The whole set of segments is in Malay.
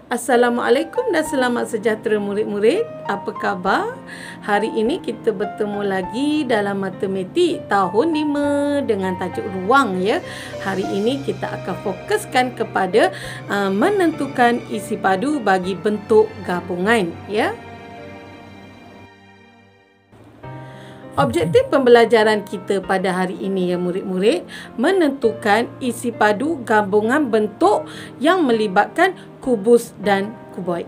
Assalamualaikum dan selamat sejahtera murid-murid. Apa khabar? Hari ini kita bertemu lagi dalam matematik tahun 5 dengan tajuk ruang ya. Hari ini kita akan fokuskan kepada menentukan isi padu bagi bentuk gabungan ya. Objektif pembelajaran kita pada hari ini ya murid-murid, menentukan isi padu gabungan bentuk yang melibatkan kubus dan kuboid.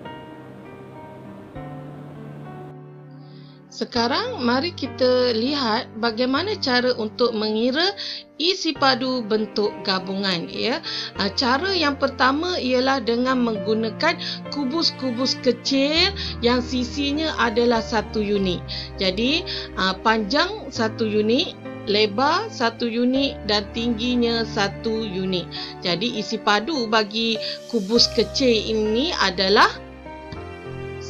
Sekarang mari kita lihat bagaimana cara untuk mengira isi padu bentuk gabungan ya. Cara yang pertama ialah dengan menggunakan kubus-kubus kecil yang sisinya adalah 1 unit. Jadi panjang 1 unit, lebar 1 unit dan tingginya 1 unit. Jadi isi padu bagi kubus kecil ini adalah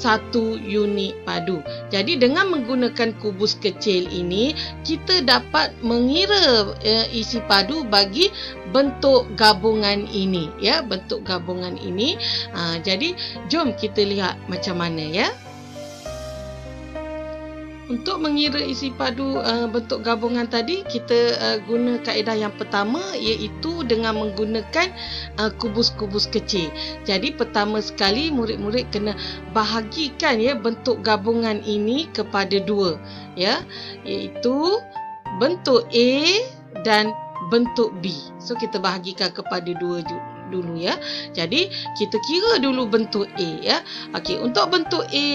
1 unit padu. Jadi dengan menggunakan kubus kecil ini kita dapat mengira isi padu bagi bentuk gabungan ini ya, bentuk gabungan ini. Jadi jom kita lihat macam mana ya. Untuk mengira isi padu bentuk gabungan tadi, kita guna kaedah yang pertama iaitu dengan menggunakan kubus-kubus kecil. Jadi pertama sekali murid-murid kena bahagikan ya bentuk gabungan ini kepada 2 ya, iaitu bentuk A dan bentuk B. So kita bahagikan kepada 2 dulu ya. Jadi kita kira dulu bentuk A ya. Okey, untuk bentuk A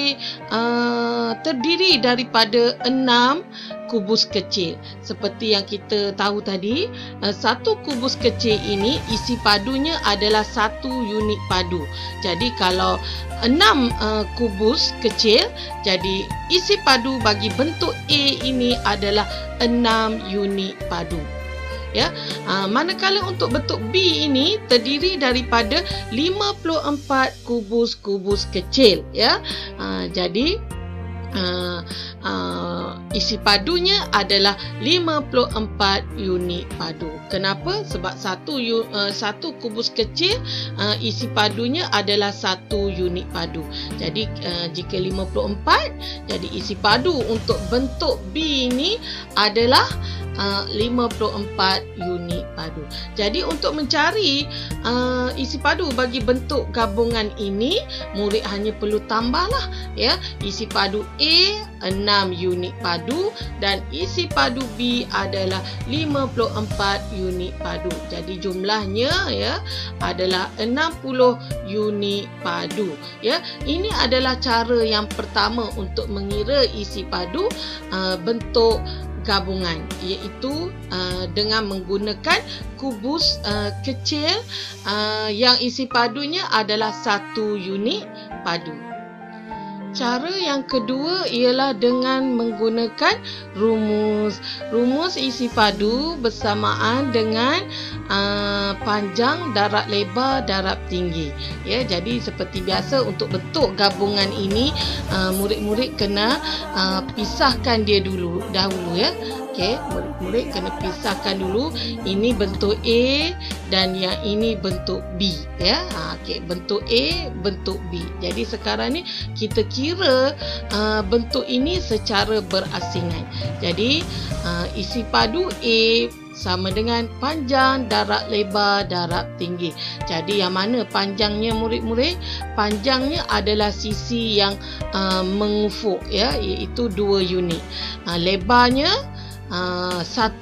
terdiri daripada 6 kubus kecil. Seperti yang kita tahu tadi, satu kubus kecil ini isi padunya adalah 1 unit padu. Jadi kalau 6 kubus kecil, jadi isi padu bagi bentuk A ini adalah 6 unit padu. Ya, manakala untuk bentuk B ini terdiri daripada 54 kubus-kubus kecil ya. Jadi isi padunya adalah 54 unit padu. Kenapa? Sebab satu kubus kecil isi padunya adalah 1 unit padu. Jadi jika 54, jadi isi padu untuk bentuk B ini adalah 54 unit padu. Jadi untuk mencari isi padu bagi bentuk gabungan ini, murid hanya perlu tambahlah ya, isi padu A 6 unit padu dan isi padu B adalah 54 unit padu. Jadi jumlahnya ya adalah 60 unit padu ya. Ini adalah cara yang pertama untuk mengira isi padu bentuk gabungan, iaitu dengan menggunakan kubus kecil yang isi padunya adalah 1 unit padu. Cara yang kedua ialah dengan menggunakan rumus. Rumus isi padu bersamaan dengan panjang, darab lebar, darab tinggi. Ya, jadi seperti biasa untuk bentuk gabungan ini murid-murid kena pisahkan dia dahulu ya. Okey, murid-murid kena pisahkan dulu. Ini bentuk A dan yang ini bentuk B ya. Okey, bentuk A, bentuk B. Jadi sekarang ni kita kira bentuk ini secara berasingan. Jadi isi padu A sama dengan panjang, darab lebar, darab tinggi. Jadi yang mana panjangnya murid-murid? Panjangnya adalah sisi yang mengufuk ya, iaitu 2 unit. Lebarnya 1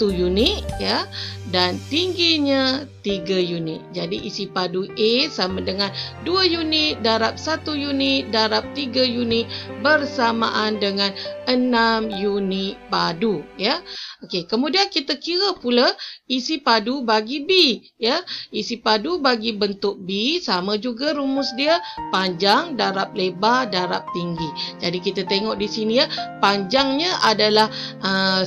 unit ya, dan tingginya 3 unit. Jadi isi padu A sama dengan 2 unit darab 1 unit darab 3 unit bersamaan dengan 6 unit padu ya. Okey, kemudian kita kira pula isi padu bagi B ya. Isi padu bagi bentuk B sama juga rumus dia, panjang darab lebar darab tinggi. Jadi kita tengok di sini ya, panjangnya adalah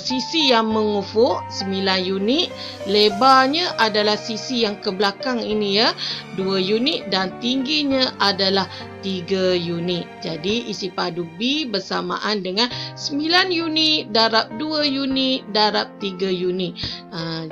sisi yang mengufuk 9 unit, lebarnya adalah sisi yang ke belakang ini ya 2 unit dan tingginya adalah 3 unit. Jadi isi padu B bersamaan dengan 9 unit darab 2 unit darab 3 unit.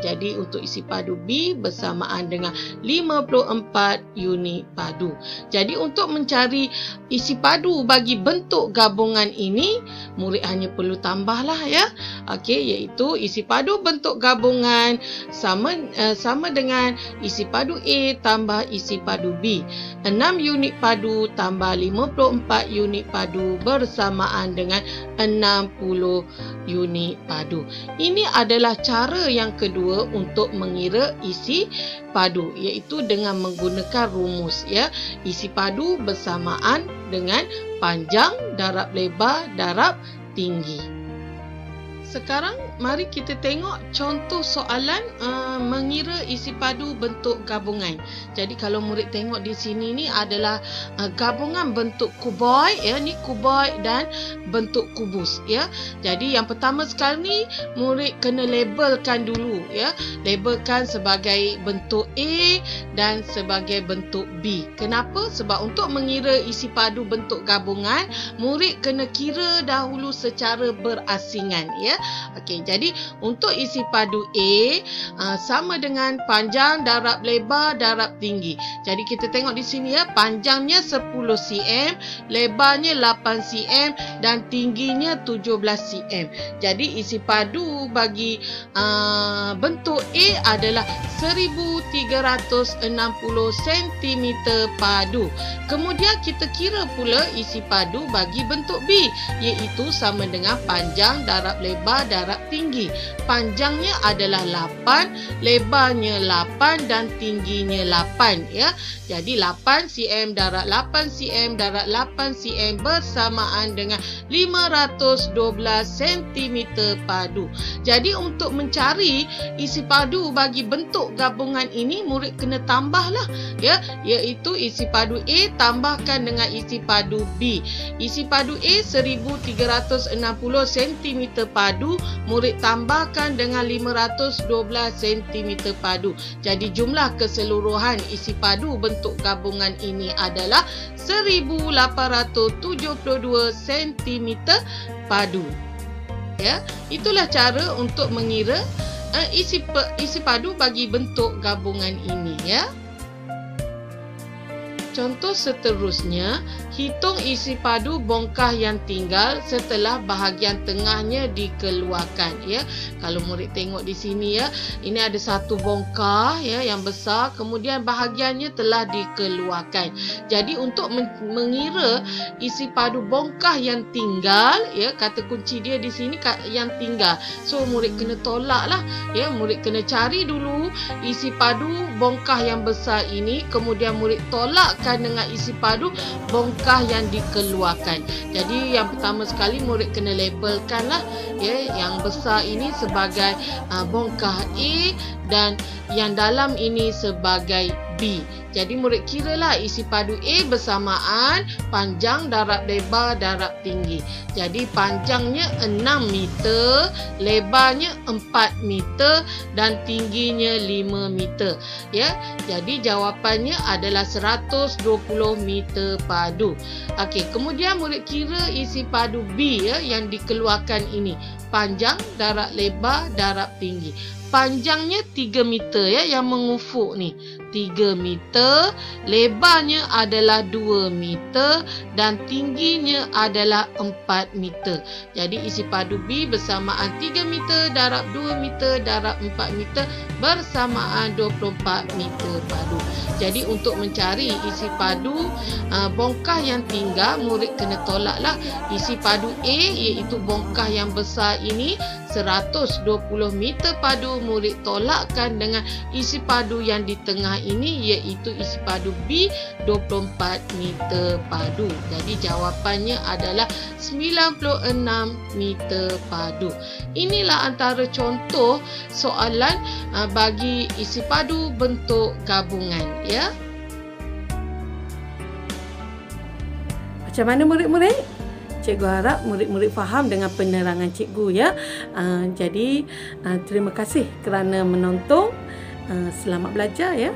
Jadi untuk isi padu B bersamaan dengan 54 unit padu. Jadi untuk mencari isi padu bagi bentuk gabungan ini, murid hanya perlu tambahlah ya. Okey, iaitu isi padu bentuk gabungan sama dengan isi padu A tambah isi padu B. 6 unit padu tambah 54 unit padu bersamaan dengan 60 unit padu. Ini adalah cara yang kedua untuk mengira isi padu, iaitu dengan menggunakan rumus ya. Isi padu bersamaan dengan panjang darab lebar darab tinggi. Sekarang mari kita tengok contoh soalan mengira isi padu bentuk gabungan. Jadi kalau murid tengok di sini ni adalah gabungan bentuk kuboid ya, ni kuboid dan bentuk kubus ya. Jadi yang pertama sekali ni murid kena labelkan dulu ya. Labelkan sebagai bentuk A dan sebagai bentuk B. Kenapa? Sebab untuk mengira isi padu bentuk gabungan, murid kena kira dahulu secara berasingan ya. Okey, jadi untuk isi padu A sama dengan panjang darab lebar darab tinggi. Jadi kita tengok di sini ya, panjangnya 10 cm, lebarnya 8 cm dan tingginya 17 cm. Jadi isi padu bagi bentuk A adalah 1360 cm padu. Kemudian kita kira pula isi padu bagi bentuk B, iaitu sama dengan panjang darab lebar darab tinggi. Panjangnya adalah 8, lebarnya 8 dan tingginya 8 ya. Jadi 8 cm darab 8 cm darab 8 cm bersamaan dengan 512 cm padu. Jadi untuk mencari isi padu bagi bentuk gabungan ini, murid kena tambahlah ya, iaitu isi padu A tambahkan dengan isi padu B. Isi padu A 1360 cm padu, murid tambahkan dengan 512 cm padu. Jadi jumlah keseluruhan isi padu bentuk gabungan ini adalah 1872 cm padu. Ya, itulah cara untuk mengira isi padu bagi bentuk gabungan ini ya. Contoh seterusnya, hitung isi padu bongkah yang tinggal setelah bahagian tengahnya dikeluarkan ya. Kalau murid tengok di sini ya, ini ada satu bongkah ya yang besar, kemudian bahagiannya telah dikeluarkan. Jadi untuk mengira isi padu bongkah yang tinggal ya, kata kunci dia di sini yang tinggal. So murid kena tolaklah ya, murid kena cari dulu isi padu bongkah yang besar ini, kemudian murid tolak dengan isi padu bongkah yang dikeluarkan. Jadi yang pertama sekali murid kena labelkan lah ya, yang besar ini sebagai bongkah A dan yang dalam ini sebagai B. Jadi murid kiralah isi padu A bersamaan panjang darab lebar darab tinggi. Jadi panjangnya 6 meter, lebarnya 4 meter dan tingginya 5 meter. Ya, jadi jawapannya adalah 120 meter padu. Okey, kemudian murid kira isi padu B ya yang dikeluarkan ini. Panjang darab lebar darab tinggi. Panjangnya 3 meter ya yang mengufuk ni. 3 meter, lebarnya adalah 2 meter dan tingginya adalah 4 meter. Jadi isi padu B bersamaan 3 meter darab 2 meter darab 4 meter bersamaan 24 meter padu. Jadi untuk mencari isi padu bongkah yang tinggal, murid kena tolaklah isi padu A iaitu bongkah yang besar ini 120 meter padu, murid tolakkan dengan isi padu yang di tengah ini iaitu isi padu B 24 meter padu. Jadi jawapannya adalah 96 meter padu. Inilah antara contoh soalan bagi isi padu bentuk gabungan ya. Macam mana murid-murid? Cikgu harap murid-murid faham dengan penerangan cikgu ya. Jadi terima kasih kerana menonton. Selamat belajar ya.